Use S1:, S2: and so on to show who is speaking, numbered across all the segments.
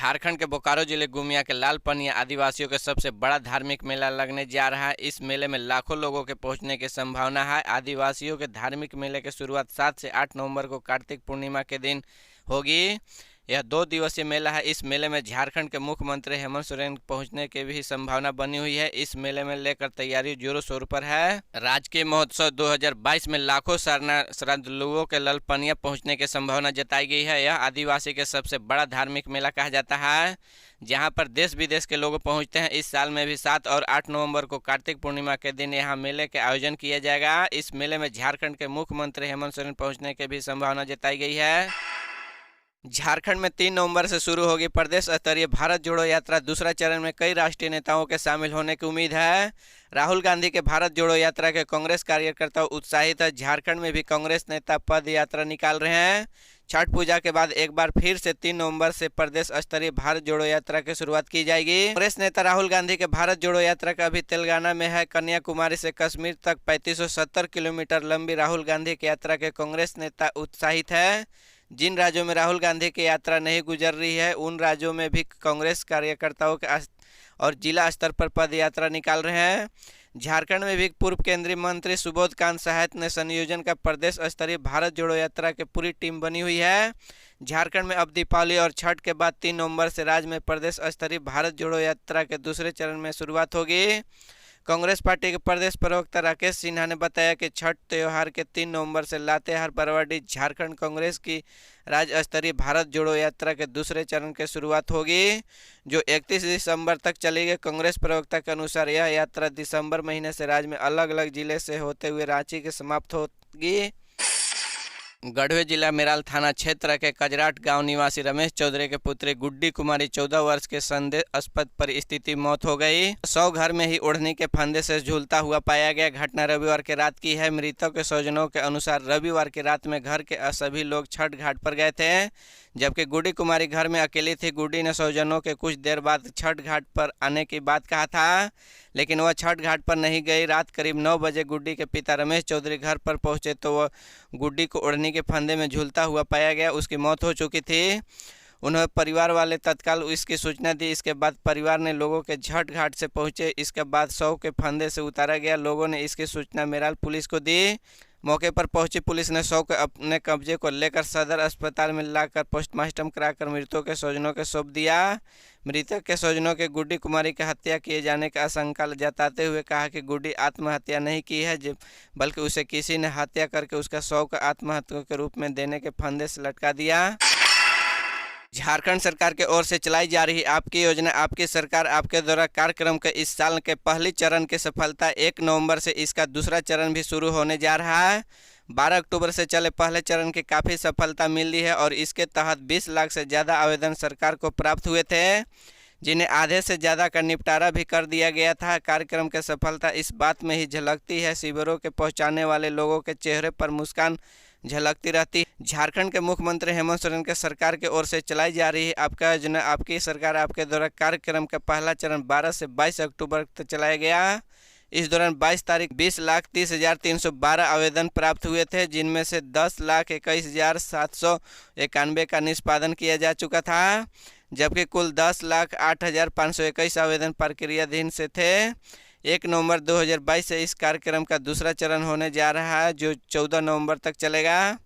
S1: झारखंड के बोकारो जिले गुमिया के लाल पनिया आदिवासियों के सबसे बड़ा धार्मिक मेला लगने जा रहा है। इस मेले में लाखों लोगों के पहुंचने की संभावना है। आदिवासियों के धार्मिक मेले की शुरुआत 7 से 8 नवंबर को कार्तिक पूर्णिमा के दिन होगी। यह 2 दिवसीय मेला है। इस मेले में झारखंड के मुख्यमंत्री हेमंत सोरेन पहुंचने की भी संभावना बनी हुई है। इस मेले में लेकर तैयारी जोरों शोरों पर है। राजकीय महोत्सव 2022 में लाखों श्रद्धालुओं के ललपनिया पहुंचने की संभावना जताई गई है। यह आदिवासी के सबसे बड़ा धार्मिक मेला कहा जाता है, जहां पर देश विदेश के लोग पहुंचते हैं। इस साल में भी 7 और 8 नवंबर को कार्तिक पूर्णिमा के दिन यहां मेले के आयोजन किया जाएगा। इस मेले में झारखंड के मुख्यमंत्री हेमंत सोरेन पहुंचने की भी संभावना जताई गई है। झारखंड में 3 नवंबर से शुरू होगी प्रदेश स्तरीय भारत जोड़ो यात्रा। दूसरा चरण में कई राष्ट्रीय नेताओं के शामिल होने की उम्मीद है। राहुल गांधी के भारत जोड़ो यात्रा के कांग्रेस कार्यकर्ता उत्साहित है। झारखंड में भी कांग्रेस नेता पद यात्रा निकाल रहे हैं। छठ पूजा के बाद एक बार फिर से 3 नवंबर से प्रदेश स्तरीय भारत जोड़ो यात्रा की शुरुआत की जाएगी। कांग्रेस नेता राहुल गांधी के भारत जोड़ो यात्रा का अभी तेलंगाना में है। कन्याकुमारी से कश्मीर तक 3570 किलोमीटर लंबी राहुल गांधी की यात्रा के कांग्रेस नेता उत्साहित है। जिन राज्यों में राहुल गांधी की यात्रा नहीं गुजर रही है, उन राज्यों में भी कांग्रेस कार्यकर्ताओं के और जिला स्तर पर पद यात्रा निकाल रहे हैं। झारखंड में भी पूर्व केंद्रीय मंत्री सुबोध कांत सहाय ने संयोजन का प्रदेश स्तरीय भारत जोड़ो यात्रा की पूरी टीम बनी हुई है। झारखंड में अब दीपावली और छठ के बाद 3 नवंबर से राज्य में प्रदेश स्तरीय भारत जोड़ो यात्रा के दूसरे चरण में शुरुआत होगी। कांग्रेस पार्टी के प्रदेश प्रवक्ता राकेश सिन्हा ने बताया कि छठ त्योहार के 3 नवंबर से लातेहार बरवाडीह झारखंड कांग्रेस की राज्य स्तरीय भारत जोड़ो यात्रा के दूसरे चरण की शुरुआत होगी, जो 31 दिसंबर तक चलेगी। कांग्रेस प्रवक्ता के अनुसार यह यात्रा दिसंबर महीने से राज्य में अलग अलग जिले से होते हुए रांची के समाप्त होगी। गढ़वे जिला मेराल थाना क्षेत्र के कजराट गांव निवासी रमेश चौधरी के पुत्री गुड्डी कुमारी 14 वर्ष के संदेहास्पद परिस्थिति मौत हो गई। 100 घर में ही ओढ़नी के फंदे से झूलता हुआ पाया गया। घटना रविवार के रात की है। मृतक के स्वजनों के अनुसार रविवार की रात में घर के सभी लोग छठ घाट पर गए थे, जबकि गुड्डी कुमारी घर में अकेली थी। गुड्डी ने स्वजनों के कुछ देर बाद छठ घाट पर आने की बात कहा था, लेकिन वह छठ घाट पर नहीं गई। रात करीब 9 बजे गुड्डी के पिता रमेश चौधरी घर पर पहुंचे तो वह गुड्डी को ओढ़नी के फंदे में झूलता हुआ पाया गया। उसकी मौत हो चुकी थी। उन्होंने परिवार वाले तत्काल इसकी सूचना दी। इसके बाद परिवार ने लोगों के छठ घाट से पहुंचे। इसके बाद शव के फंदे से उतारा गया। लोगों ने इसकी सूचना मेराल पुलिस को दी। मौके पर पहुंची पुलिस ने शव को अपने कब्जे को लेकर सदर अस्पताल में लाकर पोस्टमार्टम कराकर मृतकों के स्वजनों को सौंप दिया। मृतक के स्वजनों के गुड्डी कुमारी की हत्या किए जाने का आशंका जताते हुए कहा कि गुड्डी आत्महत्या नहीं की है, बल्कि उसे किसी ने हत्या करके उसका शव को आत्महत्या के रूप में देने के फंदे से लटका दिया। झारखंड सरकार की ओर से चलाई जा रही आपकी योजना आपकी सरकार आपके द्वारा कार्यक्रम के इस साल के पहले चरण की सफलता 1 नवंबर से इसका दूसरा चरण भी शुरू होने जा रहा है। 12 अक्टूबर से चले पहले चरण की काफ़ी सफलता मिली है और इसके तहत 20 लाख से ज़्यादा आवेदन सरकार को प्राप्त हुए थे, जिन्हें आधे से ज़्यादा का निपटारा भी कर दिया गया था। कार्यक्रम की सफलता इस बात में ही झलकती है, शिविरों के पहुंचाने वाले लोगों के चेहरे पर मुस्कान झलकती रहती। झारखंड के मुख्यमंत्री हेमंत सोरेन के सरकार की ओर से चलाई जा रही है आपका योजना आपकी सरकार आपके द्वारा कार्यक्रम का पहला चरण 12 से 22 अक्टूबर तक चलाया गया। इस दौरान 22 तारीख 20,30,312 आवेदन प्राप्त हुए थे, जिनमें से 10,21,791 का निष्पादन किया जा चुका था, जबकि कुल 10,08,521 आवेदन प्रक्रियाधीन से थे। 1 नवंबर 2022 से इस कार्यक्रम का दूसरा चरण होने जा रहा है, जो 14 नवंबर तक चलेगा।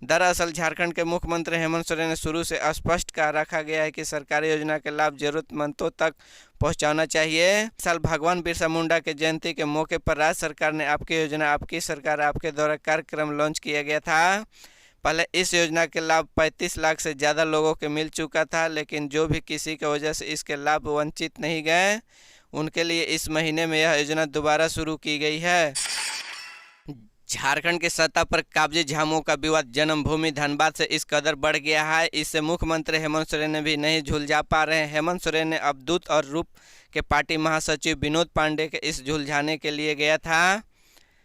S1: दरअसल झारखंड के मुख्यमंत्री हेमंत सोरेन ने शुरू से स्पष्ट कर रखा गया है कि सरकारी योजना के लाभ जरूरतमंदों तक पहुंचाना चाहिए। साल भगवान बिरसा मुंडा के जयंती के मौके पर राज्य सरकार ने आपकी योजना आपकी सरकार आपके द्वारा कार्यक्रम लॉन्च किया गया था। पहले इस योजना के लाभ 35 लाख से ज़्यादा लोगों को मिल चुका था, लेकिन जो भी किसी की वजह से इसके लाभ वंचित नहीं गए, उनके लिए इस महीने में यह योजना दोबारा शुरू की गई है। झारखंड की सत्ता पर काब्जे झामुमो का विवाद जन्मभूमि धनबाद से इस कदर बढ़ गया है, इससे मुख्यमंत्री हेमंत सोरेन भी नहीं झुलझा पा रहे हैं। हेमंत सोरेन ने अवधूत और रूप के पार्टी महासचिव विनोद पांडे के इस झुलझाने के लिए गया था।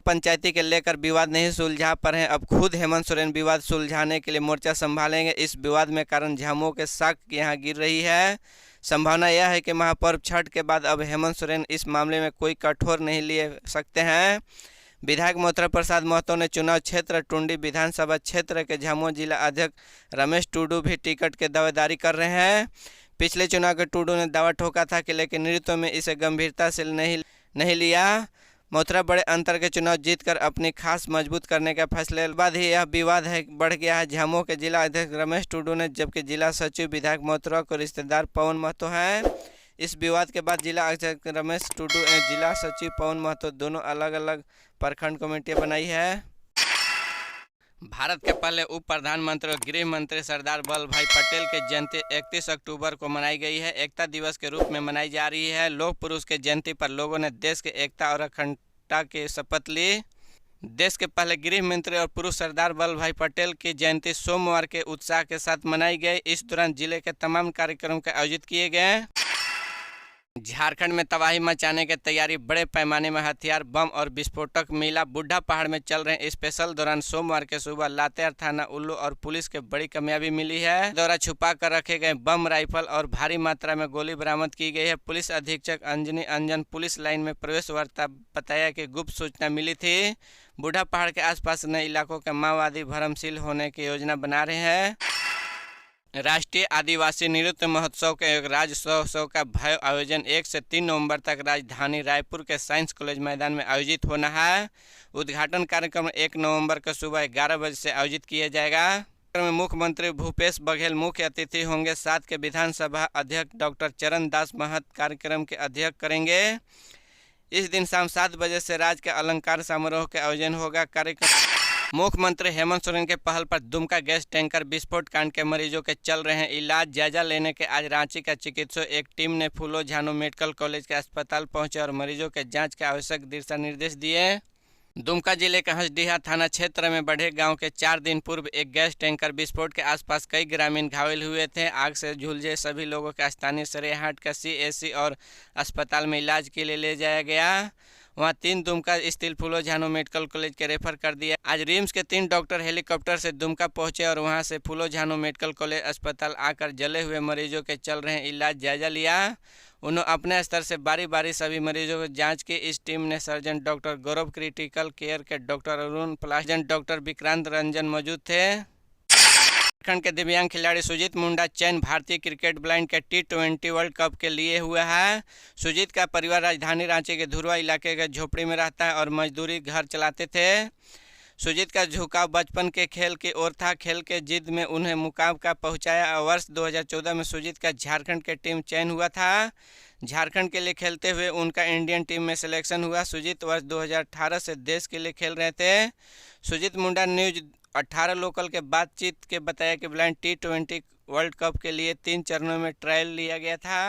S1: पंचायती के लेकर विवाद नहीं सुलझा पर हैं, अब खुद हेमंत सोरेन विवाद सुलझाने के लिए मोर्चा संभालेंगे। इस विवाद में कारण झामुमो के साख यहाँ गिर रही है। संभावना यह है कि महापर्व छठ के बाद अब हेमंत सोरेन इस मामले में कोई कठोर नहीं ले सकते हैं। विधायक मोहतरा प्रसाद महतो ने चुनाव क्षेत्र टुंडी विधानसभा क्षेत्र के झामुमो जिला अध्यक्ष रमेश टुडू भी टिकट के दावेदारी कर रहे हैं। पिछले चुनाव के टूडू ने दावा ठोका था कि लेकिन नेतृत्व में इसे गंभीरता से नहीं लिया। मथुरा बड़े अंतर के चुनाव जीतकर अपनी खास मजबूत करने के फैसले के बाद ही यह विवाद बढ़ गया है। झामुमो के जिला अध्यक्ष रमेश टुडू ने जबकि जिला सचिव विधायक मथुरा को रिश्तेदार पवन महतो हैं। इस विवाद के बाद जिला अध्यक्ष रमेश टुडू एवं जिला सचिव पवन महतो दोनों अलग अलग प्रखंड कमेटियां बनाई है। भारत के पहले उप प्रधानमंत्री और गृह मंत्री सरदार वल्लभ भाई पटेल की जयंती 31 अक्टूबर को मनाई गई है। एकता दिवस के रूप में मनाई जा रही है। लौह पुरुष के जयंती पर लोगों ने देश की एकता और अखंडता की शपथ ली। देश के पहले गृह मंत्री और पुरुष सरदार वल्लभ भाई पटेल की जयंती सोमवार के उत्साह के साथ मनाई गई। इस दौरान जिले के तमाम कार्यक्रम के आयोजित किए गए। झारखंड में तबाही मचाने की तैयारी, बड़े पैमाने में हथियार, बम और विस्फोटक मिला। बुढ़ा पहाड़ में चल रहे स्पेशल दौरान सोमवार के सुबह लातेहार थाना उल्लू और पुलिस के बड़ी कामयाबी मिली है। दौरा छुपा कर रखे गए बम, राइफल और भारी मात्रा में गोली बरामद की गई है। पुलिस अधीक्षक अंजनी अंजन पुलिस लाइन में प्रवेश वार्ता बताया कि गुप्त सूचना मिली थी। बुढ़ा पहाड़ के आसपास नए इलाकों के माओवादी भरमशील होने की योजना बना रहे हैं। राष्ट्रीय आदिवासी नृत्य महोत्सव के एक राज्योत्सव का भव्य आयोजन 1 से 3 नवंबर तक राजधानी रायपुर के साइंस कॉलेज मैदान में आयोजित होना है। उद्घाटन कार्यक्रम 1 नवंबर को सुबह 11 बजे से आयोजित किया जाएगा। कार्यक्रम में मुख्यमंत्री भूपेश बघेल मुख्य अतिथि होंगे। साथ के विधानसभा अध्यक्ष डॉक्टर चरण दास महत कार्यक्रम के अध्यक्ष करेंगे। इस दिन शाम 7 बजे से राज्य के अलंकार समारोह का आयोजन होगा। कार्यक्रम मुख्यमंत्री हेमंत सोरेन के पहल पर दुमका गैस टैंकर विस्फोट कांड के मरीजों के चल रहे हैं इलाज। जायजा लेने के आज रांची का चिकित्सक एक टीम ने फूलो झानो मेडिकल कॉलेज के अस्पताल पहुंचे और मरीजों के जांच के आवश्यक दिशा निर्देश दिए। दुमका जिले के हंसडीहा थाना क्षेत्र में बढ़े गांव के 4 दिन पूर्व एक गैस टैंकर विस्फोट के आसपास कई ग्रामीण घायल हुए थे। आग से झुलसे सभी लोगों को स्थानीय सरेहाट का CAC और अस्पताल में इलाज के लिए ले जाया गया। वहां 3 दुमका स्थित फूलो झानो मेडिकल कॉलेज के रेफर कर दिया। आज रिम्स के 3 डॉक्टर हेलीकॉप्टर से दुमका पहुंचे और वहां से फूलो झानो मेडिकल कॉलेज अस्पताल आकर जले हुए मरीजों के चल रहे इलाज जायजा लिया। उन्होंने अपने स्तर से बारी बारी सभी मरीजों को जांच की। इस टीम ने सर्जन डॉक्टर गौरव, क्रिटिकल केयर के doctor Arun, plastic doctor Vikrant Ranjan मौजूद थे। झारखंड के दिव्यांग खिलाड़ी सुजीत मुंडा चयन भारतीय क्रिकेट ब्लाइंड के T20 वर्ल्ड कप के लिए हुआ है। सुजीत का परिवार राजधानी रांची के धुरवा इलाके के झोपड़ी में रहता है और मजदूरी घर चलाते थे। सुजीत का झुकाव बचपन के खेल की ओर था। खेल के जिद में उन्हें मुकाम का पहुंचाया। वर्ष 2014 में सुजीत का झारखंड के टीम चयन हुआ था। झारखंड के लिए खेलते हुए उनका इंडियन टीम में सिलेक्शन हुआ। सुजीत वर्ष 2018 से देश के लिए खेल रहे थे। सुजीत मुंडा न्यूज 18 लोकल के बातचीत के बताया कि ब्लाइंड T20 वर्ल्ड कप के लिए 3 चरणों में ट्रायल लिया गया था।